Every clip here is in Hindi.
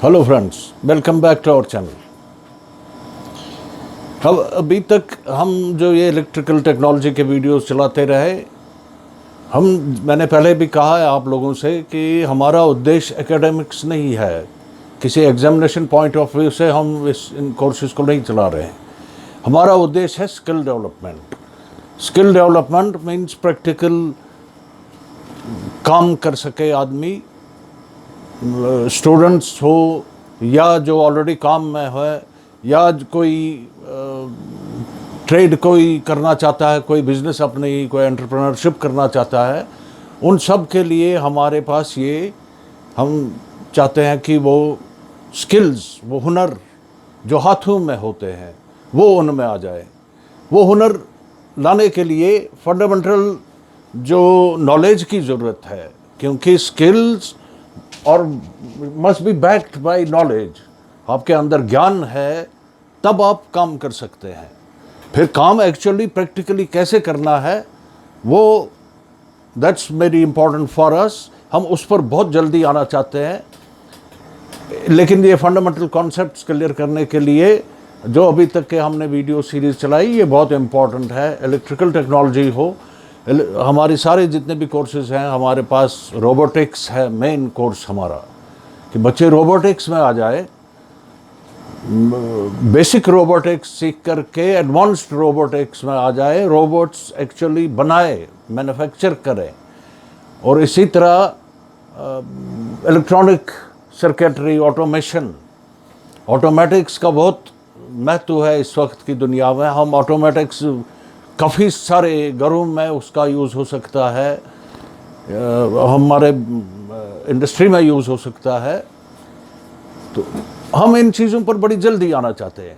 Hello friends, welcome back to our channel. अब अभी तक हम जो ये इलेक्ट्रिकल टेक्नोलॉजी के वीडियोस चलाते रहे, मैंने पहले भी कहा है आप लोगों से कि हमारा उद्देश्य एकेडमिक्स नहीं है। किसी एग्जामिनेशन पॉइंट ऑफ व्यू से हम इन कोर्सेज को नहीं चला रहे हैं। हमारा उद्देश्य है skill development. Skill development means practical काम कर सके आदमी, स्टूडेंट्स हो या जो ऑलरेडी काम में है, या कोई ट्रेड कोई करना चाहता है, कोई बिजनेस अपनी कोई एंटरप्रेन्योरशिप करना चाहता है, उन सब के लिए हमारे पास ये हम चाहते हैं कि वो स्किल्स, वो हुनर जो हाथों में होते हैं वो उनमें आ जाए। वो हुनर लाने के लिए फंडामेंटल जो नॉलेज की ज़रूरत है, क्योंकि स्किल्स और must be backed by knowledge. आपके अंदर ज्ञान है तब आप काम कर सकते हैं। फिर काम एक्चुअली प्रैक्टिकली कैसे करना है वो that's very important for us. हम उस पर बहुत जल्दी आना चाहते हैं, लेकिन ये फंडामेंटल कॉन्सेप्ट्स क्लियर करने के लिए जो अभी तक के हमने वीडियो सीरीज़ चलाई, ये बहुत इम्पॉर्टेंट है। इलेक्ट्रिकल टेक्नोलॉजी हो, हमारे सारे जितने भी कोर्सेज हैं, हमारे पास रोबोटिक्स है मेन कोर्स हमारा, कि बच्चे रोबोटिक्स में आ जाए, बेसिक रोबोटिक्स सीख करके एडवांस्ड रोबोटिक्स में आ जाए, रोबोट्स एक्चुअली बनाए, मैन्युफैक्चर करें। और इसी तरह इलेक्ट्रॉनिक सर्किटरी, ऑटोमेशन, ऑटोमेटिक्स का बहुत महत्व है इस वक्त की दुनिया में। हम ऑटोमेटिक्स काफ़ी सारे घरों में उसका यूज़ हो सकता है, हमारे इंडस्ट्री में यूज़ हो सकता है। तो हम इन चीज़ों पर बड़ी जल्दी आना चाहते हैं,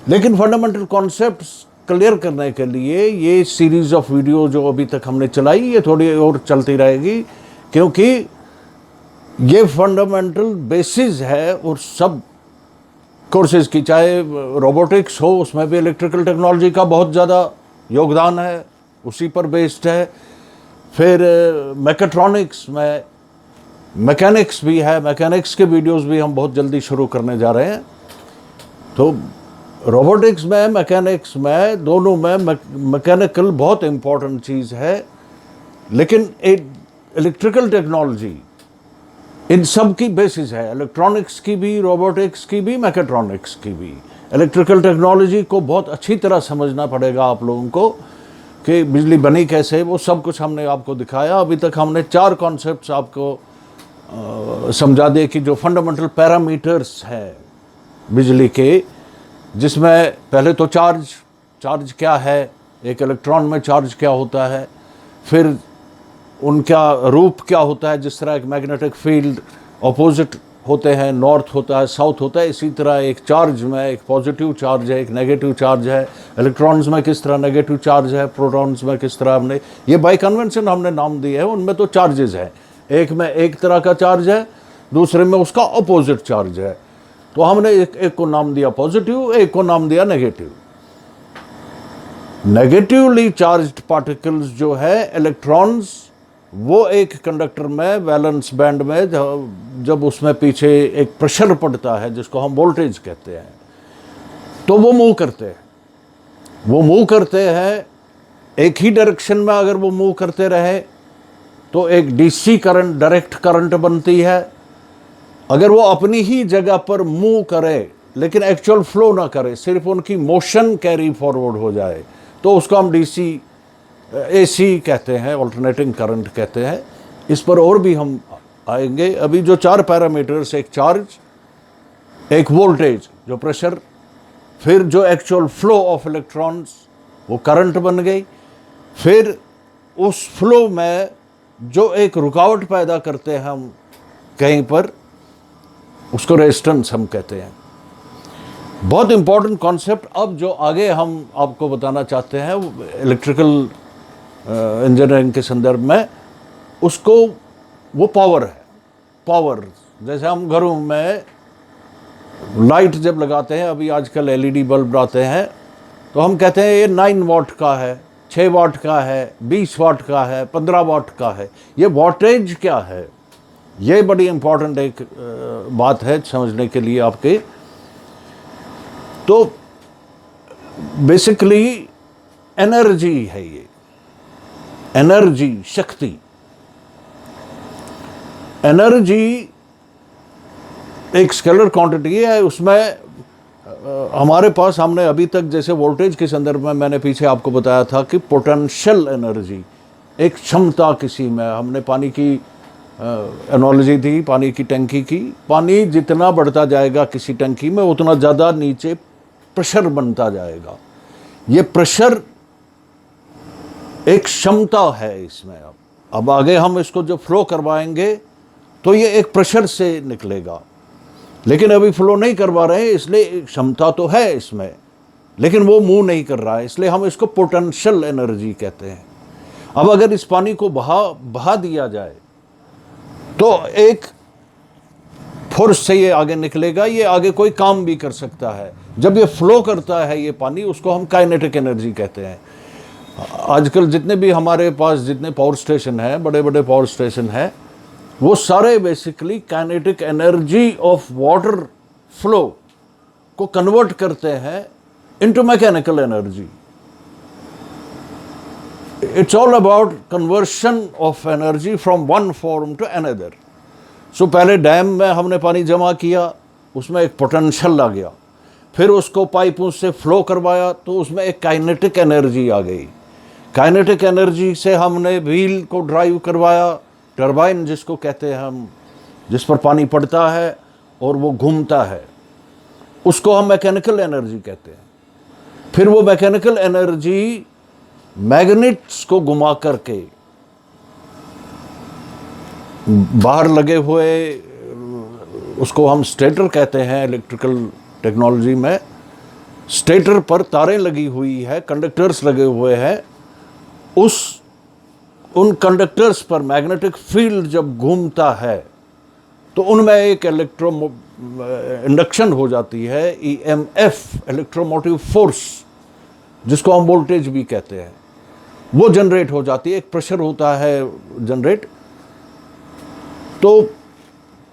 लेकिन फंडामेंटल कॉन्सेप्ट्स क्लियर करने के लिए ये सीरीज़ ऑफ वीडियो जो अभी तक हमने चलाई, ये थोड़ी और चलती रहेगी, क्योंकि ये फंडामेंटल बेसिस है और सब कोर्सेज़ की। चाहे रोबोटिक्स हो, उसमें भी इलेक्ट्रिकल टेक्नोलॉजी का बहुत ज़्यादा योगदान है, उसी पर बेस्ड है। फिर मैकेट्रॉनिक्स में मैकेनिक्स भी है, मैकेनिक्स के वीडियोस भी हम बहुत जल्दी शुरू करने जा रहे हैं। तो रोबोटिक्स में, मैकेनिक्स में, दोनों में मैकेनिकल बहुत इम्पॉर्टेंट चीज़ है, लेकिन इलेक्ट्रिकल टेक्नोलॉजी इन सब की बेसिस है, इलेक्ट्रॉनिक्स की भी, रोबोटिक्स की भी, मैकेट्रॉनिक्स की भी। इलेक्ट्रिकल टेक्नोलॉजी को बहुत अच्छी तरह समझना पड़ेगा आप लोगों को कि बिजली बनी कैसे, वो सब कुछ हमने आपको दिखाया। अभी तक हमने 4 कॉन्सेप्ट्स आपको समझा दिए कि जो फंडामेंटल पैरामीटर्स हैं बिजली के, जिसमें पहले तो चार्ज क्या है, एक इलेक्ट्रॉन में चार्ज क्या होता है, फिर उनका रूप क्या होता है। जिस तरह एक मैग्नेटिक फील्ड ऑपोजिट होते हैं, नॉर्थ होता है, साउथ होता है, इसी तरह एक चार्ज में एक पॉजिटिव चार्ज है, एक नेगेटिव चार्ज है। इलेक्ट्रॉन्स में किस तरह नेगेटिव चार्ज है, प्रोटॉन्स में किस तरह, हमने ये बाय कन्वेंशन हमने नाम दिए हैं। उनमें तो चार्जेस हैं, एक में एक तरह का चार्ज है, दूसरे में उसका अपोजिट चार्ज है। तो हमने एक को नाम दिया पॉजिटिव, एक को नाम दिया नेगेटिव। नेगेटिवली चार्ज्ड पार्टिकल्स जो है इलेक्ट्रॉन्स, वो एक कंडक्टर में वैलेंस बैंड में जब उसमें पीछे एक प्रेशर पड़ता है जिसको हम वोल्टेज कहते हैं, तो वो मूव करते हैं। वो मूव करते हैं एक ही डायरेक्शन में। अगर वो मूव करते रहे तो एक डीसी करंट, डायरेक्ट करंट बनती है। अगर वो अपनी ही जगह पर मूव करे लेकिन एक्चुअल फ्लो ना करे, सिर्फ उनकी मोशन कैरी फॉरवर्ड हो जाए, तो उसको हम डीसी एसी कहते हैं, ऑल्टरनेटिंग करंट कहते हैं। इस पर और भी हम आएंगे। अभी जो 4 पैरामीटर्स, एक चार्ज, एक वोल्टेज जो प्रेशर, फिर जो एक्चुअल फ्लो ऑफ इलेक्ट्रॉन्स वो करंट बन गई, फिर उस फ्लो में जो एक रुकावट पैदा करते हैं हम कहीं पर, उसको रेजिस्टेंस हम कहते हैं। बहुत इंपॉर्टेंट कॉन्सेप्ट। अब जो आगे हम आपको बताना चाहते हैं इलेक्ट्रिकल इंजीनियरिंग के संदर्भ में, उसको वो पावर है। पावर जैसे हम घरों में लाइट जब लगाते हैं, अभी आजकल एलईडी बल्ब आते हैं, तो हम कहते हैं ये 9 वाट का है, 6 वाट का है, 20 वाट का है, 15 वाट का है। ये वाटेज क्या है? ये बड़ी इंपॉर्टेंट एक बात है समझने के लिए आपके। तो बेसिकली एनर्जी है ये, एनर्जी, शक्ति। एनर्जी एक स्केलर क्वांटिटी है, उसमें हमारे पास, हमने अभी तक जैसे वोल्टेज के संदर्भ में मैंने पीछे आपको बताया था कि पोटेंशियल एनर्जी, एक क्षमता किसी में, हमने पानी की एनालॉजी दी पानी की टंकी की। पानी जितना बढ़ता जाएगा किसी टंकी में उतना ज़्यादा नीचे प्रेशर बनता जाएगा। ये प्रेशर एक क्षमता है इसमें। अब आगे हम इसको जो फ्लो करवाएंगे तो ये एक प्रेशर से निकलेगा, लेकिन अभी फ्लो नहीं करवा रहे हैं, इसलिए क्षमता तो है इसमें, लेकिन वो मूव नहीं कर रहा है, इसलिए हम इसको पोटेंशियल एनर्जी कहते हैं। अब अगर इस पानी को बहा दिया जाए तो एक फोर्स से ये आगे निकलेगा, ये आगे कोई काम भी कर सकता है। जब ये फ्लो करता है ये पानी, उसको हम काइनेटिक एनर्जी कहते हैं। आजकल जितने भी हमारे पास जितने पावर स्टेशन हैं, बड़े बड़े पावर स्टेशन हैं, वो सारे basically kinetic energy of water flow को कन्वर्ट करते हैं into mechanical energy. It's all about conversion of energy from one form to another. So पहले डैम में हमने पानी जमा किया, उसमें एक पोटेंशियल आ गया, फिर उसको पाइपों से फ्लो करवाया तो उसमें एक काइनेटिक एनर्जी आ गई। काइनेटिक एनर्जी से हमने व्हील को ड्राइव करवाया, टरबाइन जिसको कहते हैं हम, जिस पर पानी पड़ता है और वो घूमता है, उसको हम मैकेनिकल एनर्जी कहते हैं। फिर वो मैकेनिकल एनर्जी मैग्नेट्स को घुमा करके बाहर लगे हुए, उसको हम स्टेटर कहते हैं इलेक्ट्रिकल टेक्नोलॉजी में। स्टेटर पर तारें लगी हुई है, कंडक्टर्स लगे हुए हैं, उन कंडक्टर्स पर मैग्नेटिक फील्ड जब घूमता है तो उनमें एक इंडक्शन हो जाती है, ईएमएफ, इलेक्ट्रोमोटिव फोर्स, जिसको हम वोल्टेज भी कहते हैं, वो जनरेट हो जाती है। एक प्रेशर होता है जनरेट, तो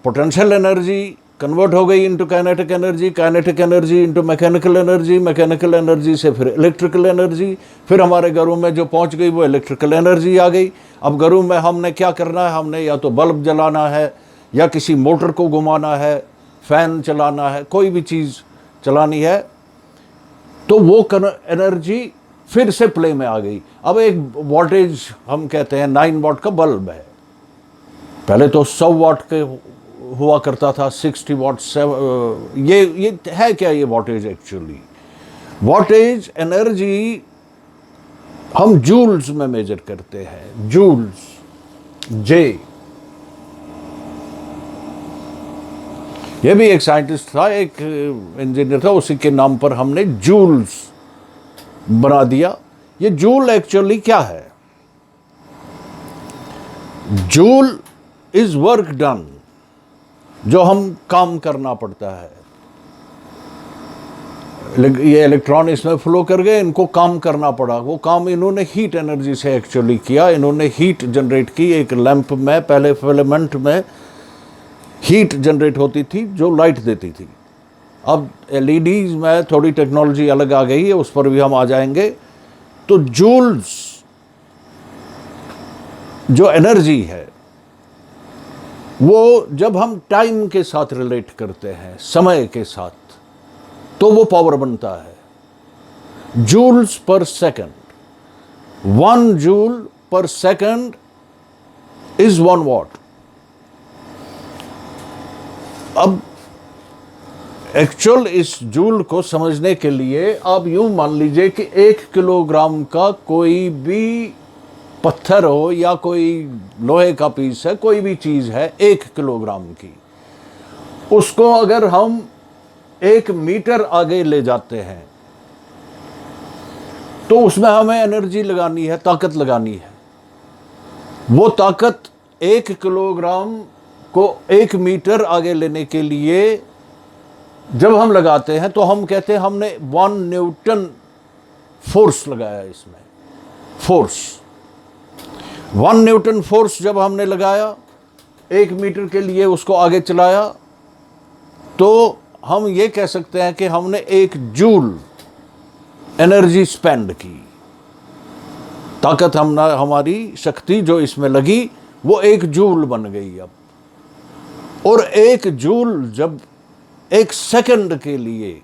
पोटेंशियल एनर्जी कन्वर्ट हो गई into kinetic energy, kinetic energy into mechanical energy, mechanical energy से फिर इलेक्ट्रिकल एनर्जी, फिर हमारे घरों में जो पहुंच गई वो इलेक्ट्रिकल एनर्जी आ गई। अब घरों में हमने क्या करना है, हमने या तो बल्ब जलाना है, या किसी मोटर को घुमाना है, फैन चलाना है, कोई भी चीज़ चलानी है, तो वो एनर्जी फिर से प्ले में आ गई। अब एक वोल्टेज हम कहते हैं 9 वाट का बल्ब है, पहले तो 100 वाट के हुआ करता था, 60 वाट, ये है क्या ये वोल्टेज? एक्चुअली वोल्टेज एनर्जी हम जूल्स में मेजर करते हैं, जूल्स, जे। ये भी एक साइंटिस्ट था, एक इंजीनियर था, उसी के नाम पर हमने जूल्स बना दिया। ये जूल एक्चुअली क्या है? जूल इज वर्क डन, जो हम काम करना पड़ता है। ये इलेक्ट्रॉन इसमें फ्लो कर गए, इनको काम करना पड़ा, वो काम इन्होंने हीट एनर्जी से एक्चुअली किया। इन्होंने हीट जनरेट की एक लैंप में, पहले फिलामेंट में हीट जनरेट होती थी जो लाइट देती थी। अब एलईडीज में थोड़ी टेक्नोलॉजी अलग आ गई है, उस पर भी हम आ जाएंगे। तो जूल्स जो एनर्जी है, वो जब हम टाइम के साथ रिलेट करते हैं, समय के साथ, तो वो पावर बनता है। Joules per second, 1 joule per second is 1 watt. अब एक्चुअल इस जूल को समझने के लिए आप यूं मान लीजिए कि 1 किलोग्राम का कोई भी पत्थर हो या कोई लोहे का पीस है, कोई भी चीज़ है 1 किलोग्राम की, उसको अगर हम 1 मीटर आगे ले जाते हैं तो उसमें हमें एनर्जी लगानी है, ताकत लगानी है। वो ताकत 1 किलोग्राम को 1 मीटर आगे लेने के लिए जब हम लगाते हैं तो हम कहते हैं हमने 1 न्यूटन फोर्स लगाया इसमें। फोर्स 1 न्यूटन फोर्स जब हमने लगाया 1 मीटर के लिए उसको आगे चलाया तो हम ये कह सकते हैं कि हमने 1 जूल एनर्जी स्पेंड की। ताकत हमारी शक्ति जो इसमें लगी वो 1 जूल बन गई अब। और 1 जूल जब 1 सेकंड के लिए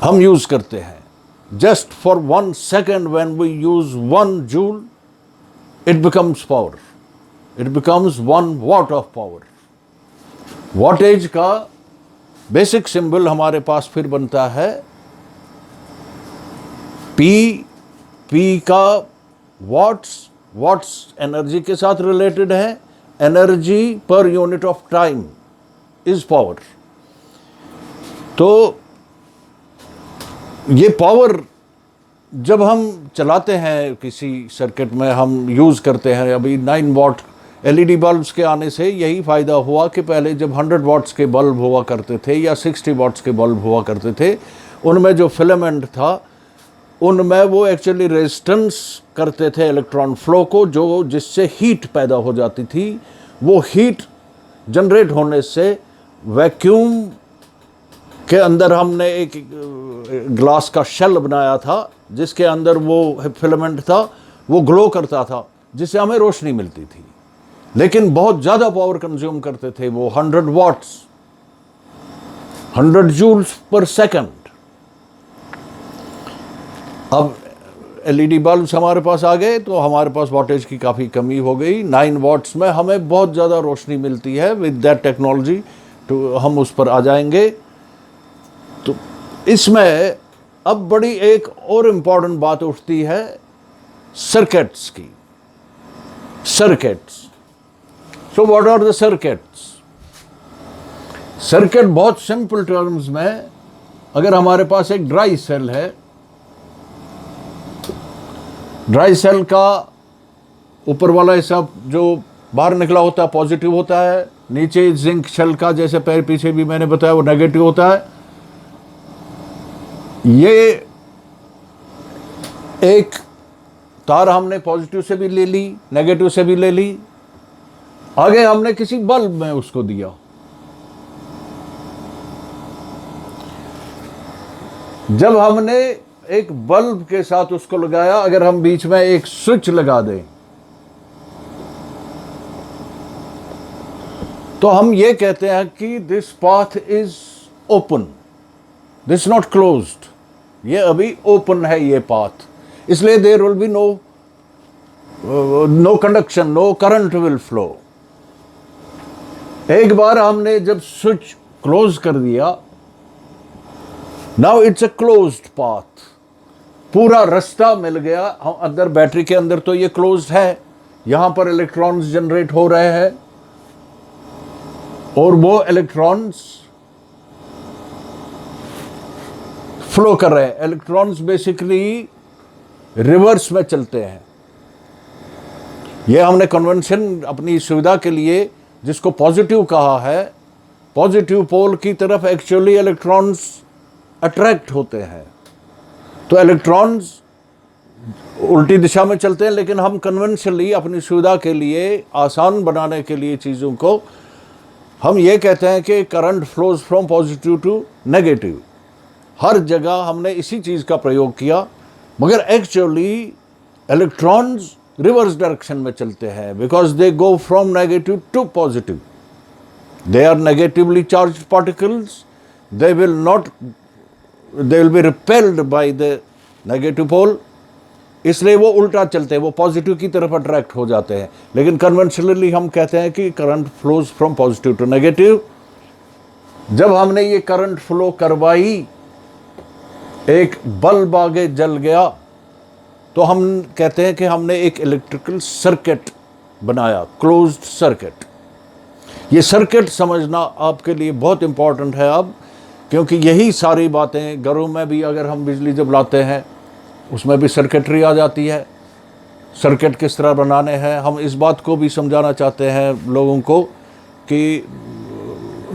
हम यूज करते हैं, just for 1 second when we use 1 joule, it becomes power, it becomes 1 watt of power. Wattage का बेसिक सिंबल हमारे पास फिर बनता है पी। पी का वॉट्स एनर्जी के साथ रिलेटेड है। Energy per unit of time is power. तो ये पावर जब हम चलाते हैं किसी सर्किट में, हम यूज़ करते हैं। अभी 9 वॉट एलईडी बल्ब्स के आने से यही फ़ायदा हुआ कि पहले जब 100 वॉट्स के बल्ब हुआ करते थे या 60 वॉट्स के बल्ब हुआ करते थे, उनमें जो फिलामेंट था उनमें वो एक्चुअली रेजिस्टेंस करते थे इलेक्ट्रॉन फ्लो को, जो जिससे हीट पैदा हो जाती थी। वो हीट जनरेट होने से वैक्यूम के अंदर हमने एक ग्लास का शेल बनाया था जिसके अंदर वो फिलामेंट था, वो ग्लो करता था जिससे हमें रोशनी मिलती थी। लेकिन बहुत ज़्यादा पावर कंज्यूम करते थे वो 100 वॉट्स, 100 जूल्स पर सेकंड। अब एलईडी बल्ब्स हमारे पास आ गए तो हमारे पास वॉटेज की काफ़ी कमी हो गई। 9 वॉट्स में हमें बहुत ज़्यादा रोशनी मिलती है। विद दैट टेक्नोलॉजी तो हम उस पर आ जाएंगे। तो इसमें अब बड़ी एक और इम्पॉर्टेंट बात उठती है सर्किट्स की। Circuits, so what are the circuits? Circuit बहुत सिंपल टर्म्स में, अगर हमारे पास एक ड्राई सेल है, ड्राई सेल का ऊपर वाला हिस्सा जो बाहर निकला होता है पॉजिटिव होता है, नीचे जिंक शेल का जैसे पीछे भी मैंने बताया वो नेगेटिव होता है। ये एक तार हमने पॉजिटिव से भी ले ली, नेगेटिव से भी ले ली। आगे हमने किसी बल्ब में उसको दिया। जब हमने एक बल्ब के साथ उसको लगाया, अगर हम बीच में एक स्विच लगा दें तो हम ये कहते हैं कि this path is open, this not closed. ये अभी ओपन है ये पाथ, इसलिए there will be no conduction, no current will flow. एक बार हमने जब स्विच क्लोज कर दिया, now it's a closed path, पूरा रास्ता मिल गया। हम अंदर बैटरी के अंदर तो ये क्लोज्ड है, यहां पर इलेक्ट्रॉन्स जनरेट हो रहे हैं और वो इलेक्ट्रॉन्स फ्लो कर रहे हैं। इलेक्ट्रॉन्स बेसिकली रिवर्स में चलते हैं। ये हमने कन्वेंशन अपनी सुविधा के लिए जिसको पॉजिटिव कहा है, पॉजिटिव पोल की तरफ एक्चुअली इलेक्ट्रॉन्स अट्रैक्ट होते हैं। तो इलेक्ट्रॉन्स उल्टी दिशा में चलते हैं, लेकिन हम कन्वेंशनली अपनी सुविधा के लिए, आसान बनाने के लिए चीज़ों को, हम ये कहते हैं कि current flows from positive to negative. हर जगह हमने इसी चीज़ का प्रयोग किया, मगर एक्चुअली इलेक्ट्रॉन्स रिवर्स डायरेक्शन में चलते हैं, because they go from negative to positive. They are negatively charged particles, they will be repelled by the negative pole, इसलिए वो उल्टा चलते हैं, वो पॉजिटिव की तरफ अट्रैक्ट हो जाते हैं। लेकिन कन्वेंशनली हम कहते हैं कि current flows from positive to negative. जब हमने ये करंट फ्लो करवाई, एक बल्ब आगे जल गया, तो हम कहते हैं कि हमने एक इलेक्ट्रिकल सर्किट बनाया, क्लोज्ड सर्किट। ये सर्किट समझना आपके लिए बहुत इंपॉर्टेंट है अब, क्योंकि यही सारी बातें घरों में भी, अगर हम बिजली जब लाते हैं उसमें भी सर्किटरी आ जाती है। सर्किट किस तरह बनाने हैं, हम इस बात को भी समझाना चाहते हैं लोगों को कि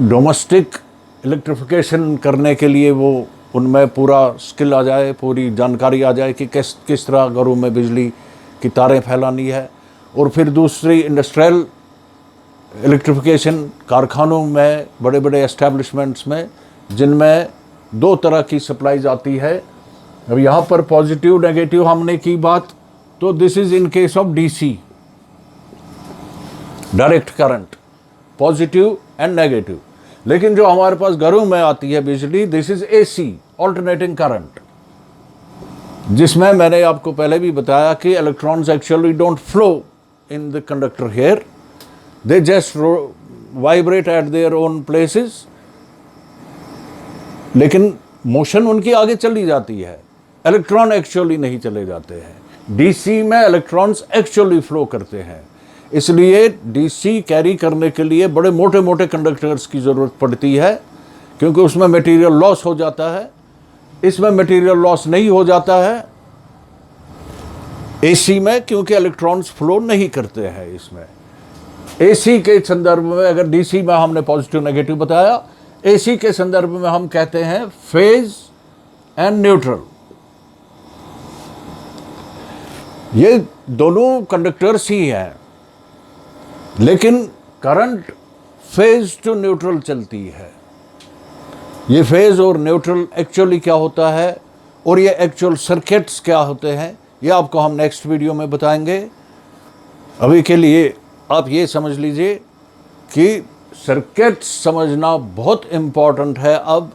डोमेस्टिक इलेक्ट्रिफिकेशन करने के लिए वो उनमें पूरा स्किल आ जाए, पूरी जानकारी आ जाए कि किस तरह घरों में बिजली की तारें फैलानी है। और फिर दूसरी इंडस्ट्रियल इलेक्ट्रिफिकेशन कारखानों में, बड़े बड़े एस्टेब्लिशमेंट्स में, जिनमें 2 तरह की सप्लाईज आती है। अब यहाँ पर पॉजिटिव नेगेटिव हमने की बात, तो this is in case of DC, direct current, positive and negative. लेकिन जो हमारे पास घरों में आती है बिजली, this is AC, alternating current, जिसमें मैंने आपको पहले भी बताया कि electrons actually don't flow in the conductor here, they just vibrate eight their own places, लेकिन मोशन उनकी आगे चली जाती है, इलेक्ट्रॉन एक्चुअली नहीं चले जाते हैं। डीसी में इलेक्ट्रॉन्स एक्चुअली फ्लो करते हैं, इसलिए डीसी कैरी करने के लिए बड़े मोटे मोटे कंडक्टर्स की ज़रूरत पड़ती है, क्योंकि उसमें मटेरियल लॉस हो जाता है। इसमें मटेरियल लॉस नहीं हो जाता है एसी में, क्योंकि इलेक्ट्रॉन्स फ्लो नहीं करते हैं इसमें। एसी के संदर्भ में, अगर डीसी में हमने पॉजिटिव नेगेटिव बताया, एसी के संदर्भ में हम कहते हैं फेज एंड न्यूट्रल। ये दोनों कंडक्टर्स ही हैं, लेकिन करंट फेज टू न्यूट्रल चलती है। ये फेज और न्यूट्रल एक्चुअली क्या होता है और ये एक्चुअल सर्किट्स क्या होते हैं, ये आपको हम नेक्स्ट वीडियो में बताएंगे। अभी के लिए आप ये समझ लीजिए कि सर्किट्स समझना बहुत इम्पॉर्टेंट है अब,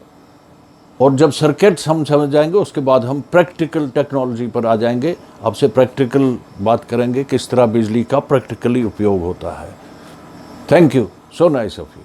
और जब सर्किट्स हम समझ जाएंगे उसके बाद हम प्रैक्टिकल टेक्नोलॉजी पर आ जाएंगे, आपसे प्रैक्टिकल बात करेंगे किस तरह बिजली का प्रैक्टिकली उपयोग होता है। Thank you, so nice of you.